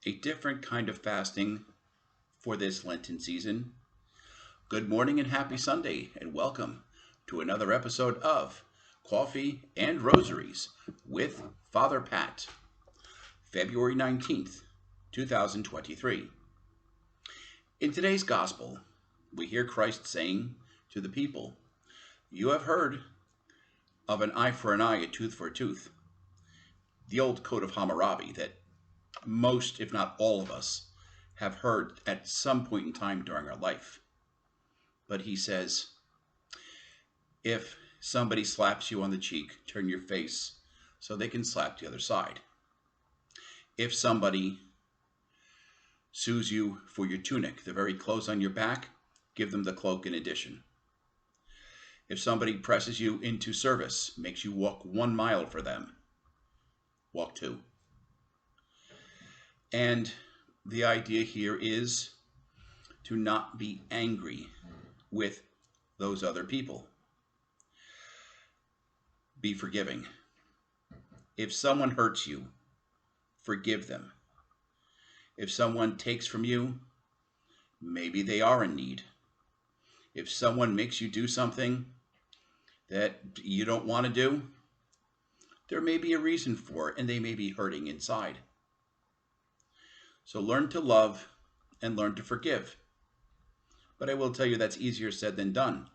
a different kind of fasting for this Lenten season. Good morning and happy Sunday, and welcome to another episode of Coffee and Rosaries with Father Pat, February 19th, 2023. In today's Gospel, we hear Christ saying to the people, "You have heard of an eye for an eye, a tooth for a tooth," the old code of Hammurabi that most, if not all of us, have heard at some point in time during our life. But he says, if somebody slaps you on the cheek, turn your face so they can slap the other side. If somebody sues you for your tunic, the very clothes on your back, give them the cloak in addition. If somebody presses you into service, makes you walk 1 mile for them, walk 2. And the idea here is to not be angry with those other people. Be forgiving. If someone hurts you, forgive them. If someone takes from you, maybe they are in need. If someone makes you do something that you don't want to do, there may be a reason for it, and they may be hurting inside. So learn to love and learn to forgive. But I will tell you that's easier said than done.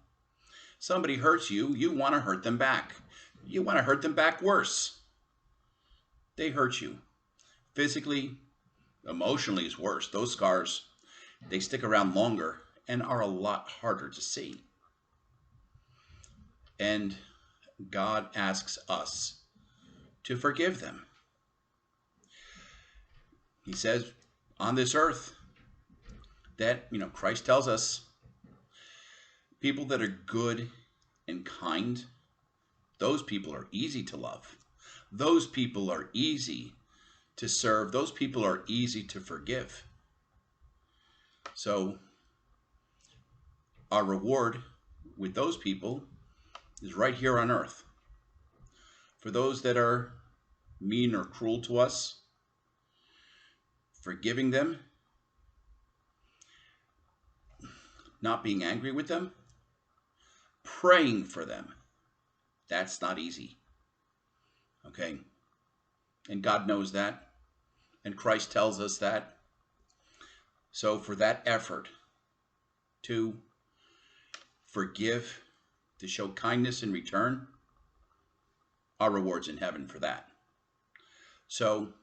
Somebody hurts you, you want to hurt them back. You want to hurt them back worse. They hurt you. Physically, emotionally is worse. Those scars, they stick around longer and are a lot harder to see. And God asks us to forgive them. He says on this earth that, Christ tells us people that are good and kind, those people are easy to love. Those people are easy to serve. Those people are easy to forgive. So our reward with those people is right here on earth. For those that are mean or cruel to us, forgiving them, not being angry with them, praying for them. That's not easy. Okay? And God knows that. And Christ tells us that. So for that effort to forgive, to show kindness in return, our reward's in heaven for that. So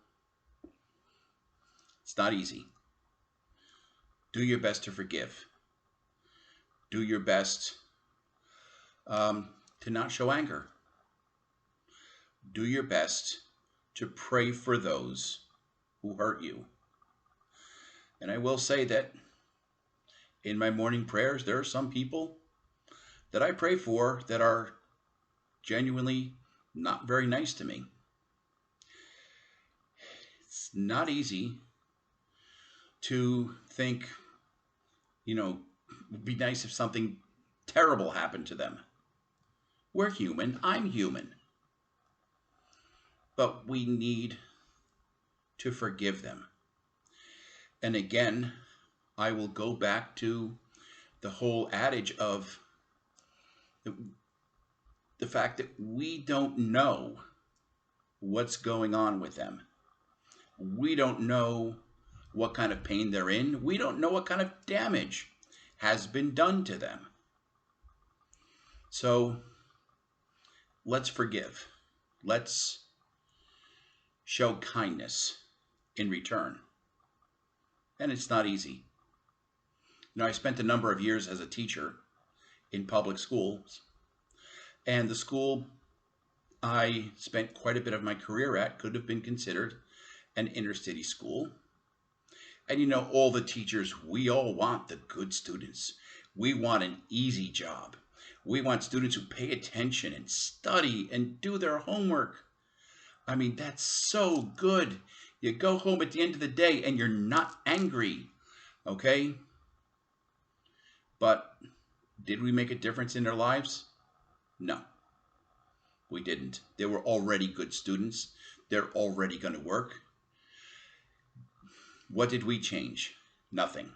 it's not easy. Do your best to forgive. Do your best to not show anger. Do your best to pray for those who hurt you. And I will say that in my morning prayers, there are some people that I pray for that are genuinely not very nice to me. It's not easy to think, it would be nice if something terrible happened to them. We're human. I'm human. But we need to forgive them. And again, I will go back to the whole adage of the fact that we don't know what's going on with them. We don't know what kind of pain they're in. We don't know what kind of damage has been done to them. So let's forgive. Let's show kindness in return. And it's not easy. I spent a number of years as a teacher in public schools. And the school I spent quite a bit of my career at could have been considered an inner city school. And all the teachers, we all want the good students. We want an easy job. We want students who pay attention and study and do their homework. That's so good. You go home at the end of the day and you're not angry, okay? But did we make a difference in their lives? No, we didn't. They were already good students. They're already going to work. What did we change? Nothing.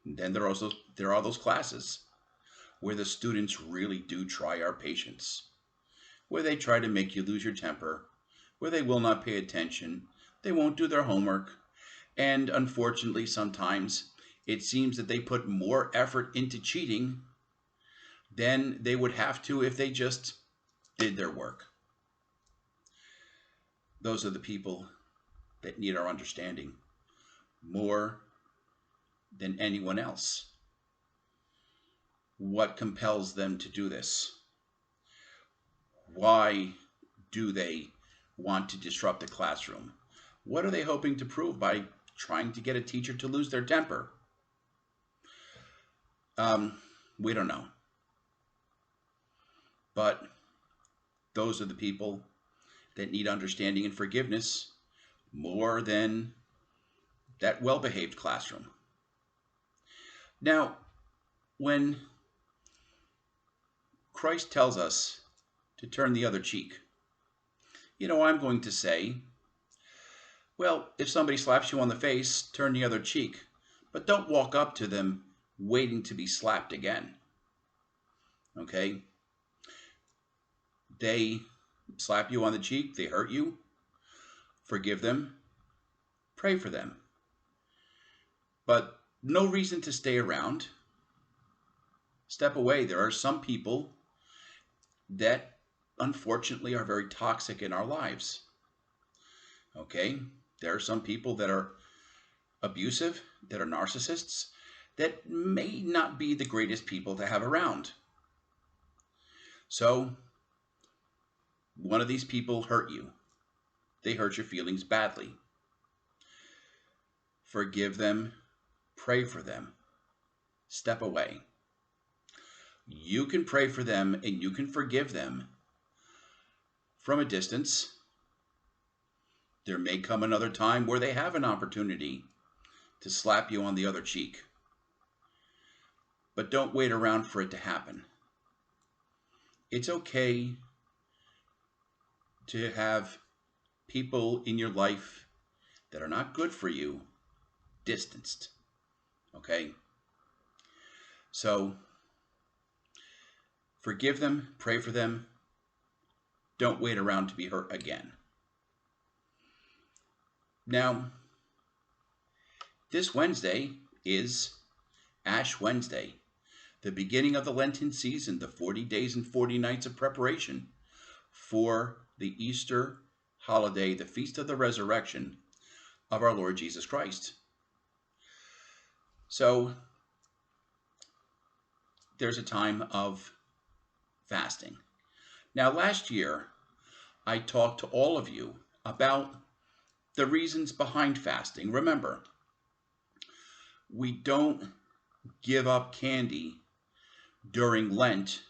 And then there are those classes where the students really do try our patience, where they try to make you lose your temper, where they will not pay attention, they won't do their homework, and unfortunately sometimes it seems that they put more effort into cheating than they would have to if they just did their work. Those are the people that need our understanding more than anyone else. What compels them to do this? Why do they want to disrupt the classroom? What are they hoping to prove by trying to get a teacher to lose their temper? We don't know. But those are the people that need understanding and forgiveness more than that well-behaved classroom. Now, when Christ tells us to turn the other cheek, I'm going to say, well, if somebody slaps you on the face, turn the other cheek, but don't walk up to them waiting to be slapped again. Okay? They slap you on the cheek, they hurt you, forgive them, pray for them. But no reason to stay around. Step away. There are some people that unfortunately are very toxic in our lives. Okay? There are some people that are abusive, that are narcissists, that may not be the greatest people to have around. So, one of these people hurt you. They hurt your feelings badly. Forgive them, pray for them, step away. You can pray for them and you can forgive them from a distance. There may come another time where they have an opportunity to slap you on the other cheek. But don't wait around for it to happen. It's okay to have people in your life that are not good for you distanced. Okay? So, forgive them, pray for them. Don't wait around to be hurt again. Now, this Wednesday is Ash Wednesday, the beginning of the Lenten season, the 40 days and 40 nights of preparation for the Easter holiday, the Feast of the Resurrection of our Lord Jesus Christ. So, there's a time of fasting. Now, last year, I talked to all of you about the reasons behind fasting. Remember, we don't give up candy during Lent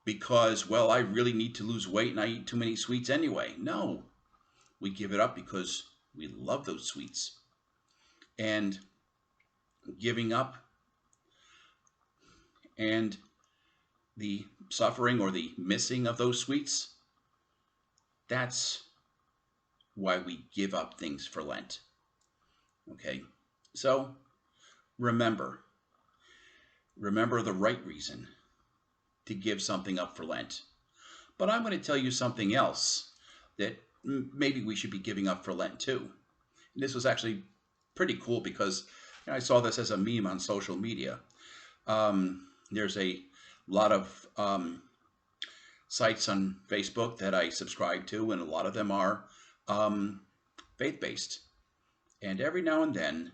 because, well, I really need to lose weight and I eat too many sweets anyway. No, we give it up because we love those sweets. And giving up and the suffering or the missing of those sweets, that's why we give up things for Lent. Okay, so remember the right reason to give something up for Lent. But I'm going to tell you something else that maybe we should be giving up for Lent too. And this was actually pretty cool because I saw this as a meme on social media. There's a lot of sites on Facebook that I subscribe to, and a lot of them are faith-based. And every now and then,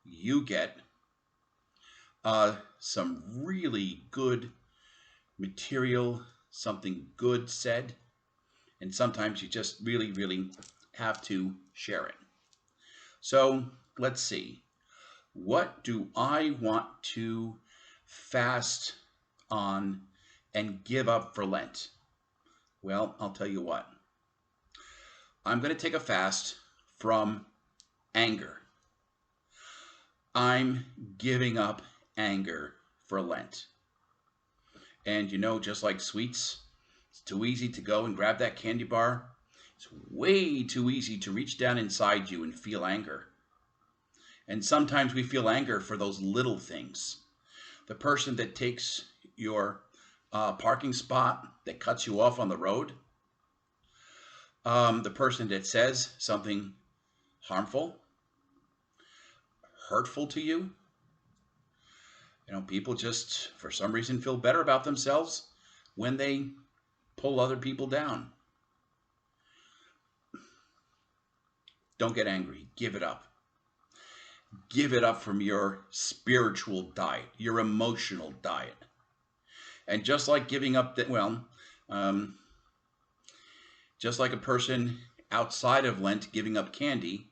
you get some really good material, something good said, and sometimes you just really, really have to share it. So, let's see. What do I want to fast on and give up for Lent? Well, I'll tell you what. I'm going to take a fast from anger. I'm giving up anger for Lent. And just like sweets, it's too easy to go and grab that candy bar. It's way too easy to reach down inside you and feel anger. And sometimes we feel anger for those little things. The person that takes your parking spot, that cuts you off on the road, the person that says something harmful, hurtful to you. People just, for some reason, feel better about themselves when they pull other people down. Don't get angry. Give it up. Give it up from your spiritual diet, your emotional diet. And just like giving up just like a person outside of Lent giving up candy,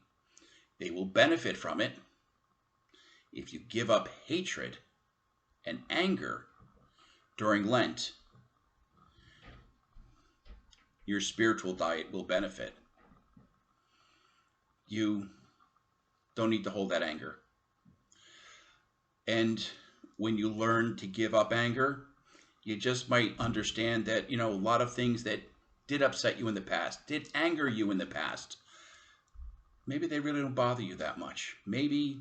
they will benefit from it. If you give up hatred and anger during Lent, your spiritual diet will benefit. You don't need to hold that anger. And when you learn to give up anger, you just might understand that, a lot of things that did upset you in the past, did anger you in the past, maybe they really don't bother you that much. Maybe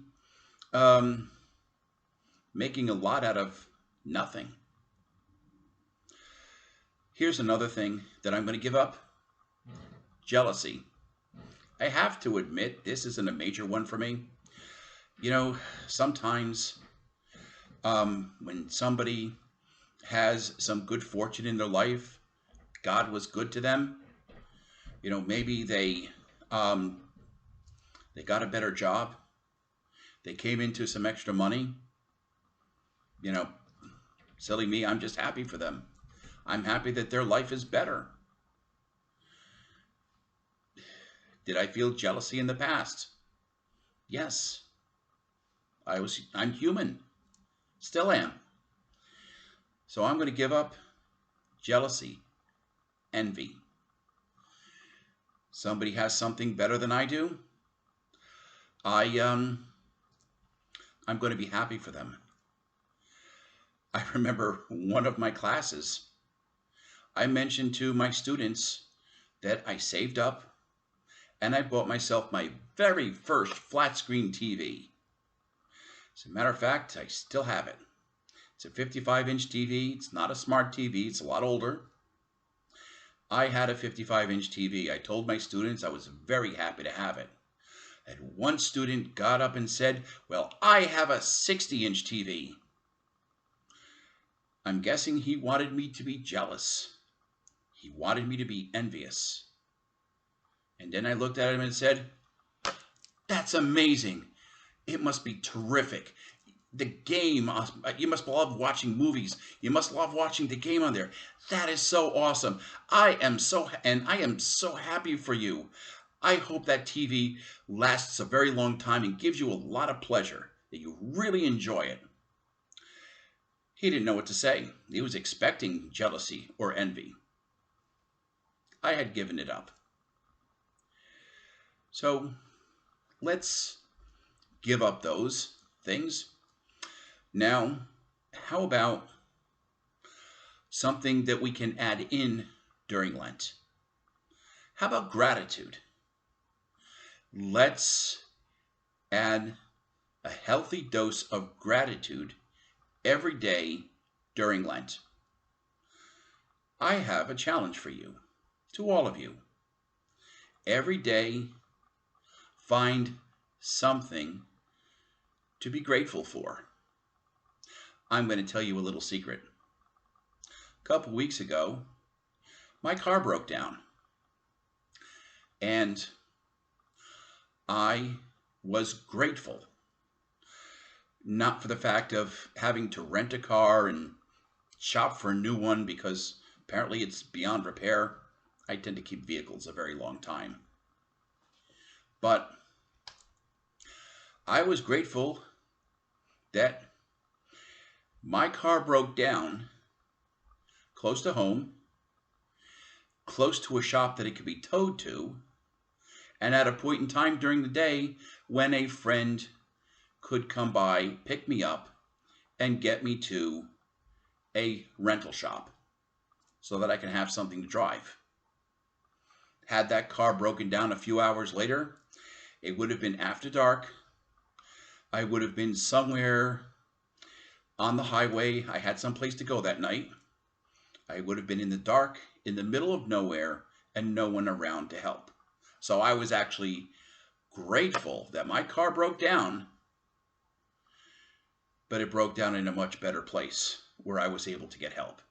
making a lot out of nothing. Here's another thing that I'm going to give up. Jealousy. I have to admit, this isn't a major one for me. Sometimes when somebody has some good fortune in their life, God was good to them, maybe they got a better job, they came into some extra money, silly me, I'm just happy for them. I'm happy that their life is better. Did I feel jealousy in the past? Yes. I'm human. Still am. So I'm going to give up jealousy, envy. Somebody has something better than I do, I'm going to be happy for them. I remember one of my classes, I mentioned to my students that I saved up and I bought myself my very first flat screen TV. As a matter of fact, I still have it. It's a 55-inch TV. It's not a smart TV. It's a lot older. I had a 55-inch TV. I told my students I was very happy to have it. And one student got up and said, "Well, I have a 60-inch TV." I'm guessing he wanted me to be jealous. He wanted me to be envious. And then I looked at him and said, "That's amazing. It must be terrific. The game, you must love watching movies. You must love watching the game on there. That is so awesome. I am so happy for you. I hope that TV lasts a very long time and gives you a lot of pleasure, that you really enjoy it." He didn't know what to say. He was expecting jealousy or envy. I had given it up. So let's give up those things. Now, how about something that we can add in during Lent? How about gratitude? Let's add a healthy dose of gratitude every day during Lent. I have a challenge for you, to all of you. Every day, find something to be grateful for. I'm going to tell you a little secret. A couple weeks ago, my car broke down. And I was grateful. Not for the fact of having to rent a car and shop for a new one because apparently it's beyond repair. I tend to keep vehicles a very long time. But I was grateful that my car broke down close to home, close to a shop that it could be towed to, and at a point in time during the day when a friend could come by, pick me up, and get me to a rental shop so that I can have something to drive. had that car broken down a few hours later, it would have been after dark. I would have been somewhere on the highway. I had someplace to go that night. I would have been in the dark, in the middle of nowhere, and no one around to help. So I was actually grateful that my car broke down, but it broke down in a much better place where I was able to get help.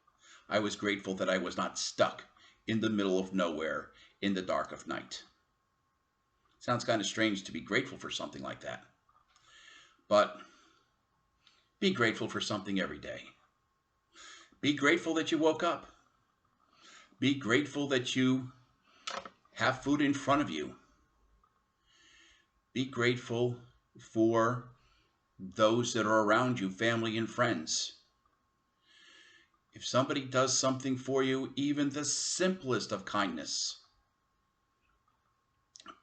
I was grateful that I was not stuck in the middle of nowhere in the dark of night. Sounds kind of strange to be grateful for something like that, but be grateful for something every day. Be grateful that you woke up. Be grateful that you have food in front of you. Be grateful for those that are around you, family and friends. If somebody does something for you, even the simplest of kindness,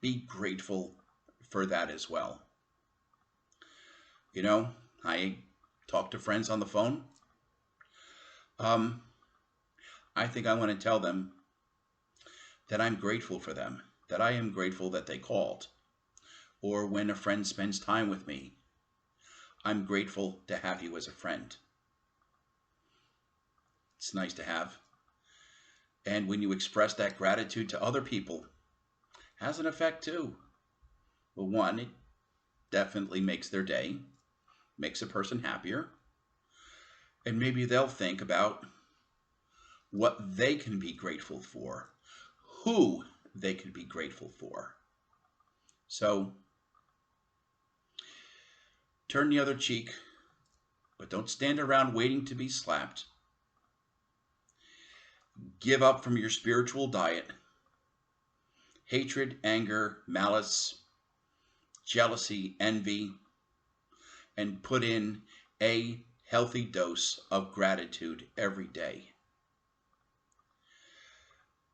be grateful for that as well. You know, I talk to friends on the phone. I think I want to tell them that I'm grateful for them, that I am grateful that they called. Or when a friend spends time with me, I'm grateful to have you as a friend. It's nice to have. And when you express that gratitude to other people, it has an effect too. Well, one, it definitely makes their day, makes a person happier. And maybe they'll think about what they can be grateful for, who they can be grateful for. So, turn the other cheek, but don't stand around waiting to be slapped. Give up from your spiritual diet. Hatred, anger, malice, jealousy, envy, and put in a healthy dose of gratitude every day.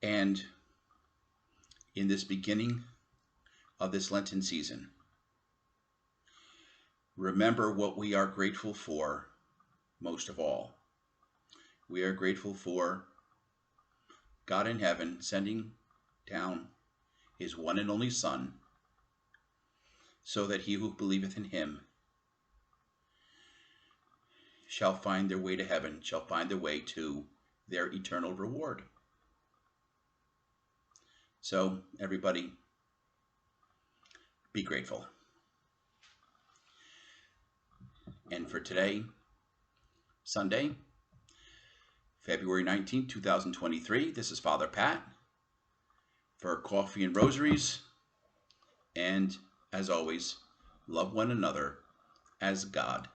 And in this beginning of this Lenten season, remember what we are grateful for most of all. We are grateful for God in heaven sending down his one and only Son, so that he who believeth in him shall find their way to heaven, shall find their way to their eternal reward. So, everybody, be grateful. And for today, Sunday, February 19th, 2023, this is Father Pat for Coffee and Rosaries. And as always, love one another as God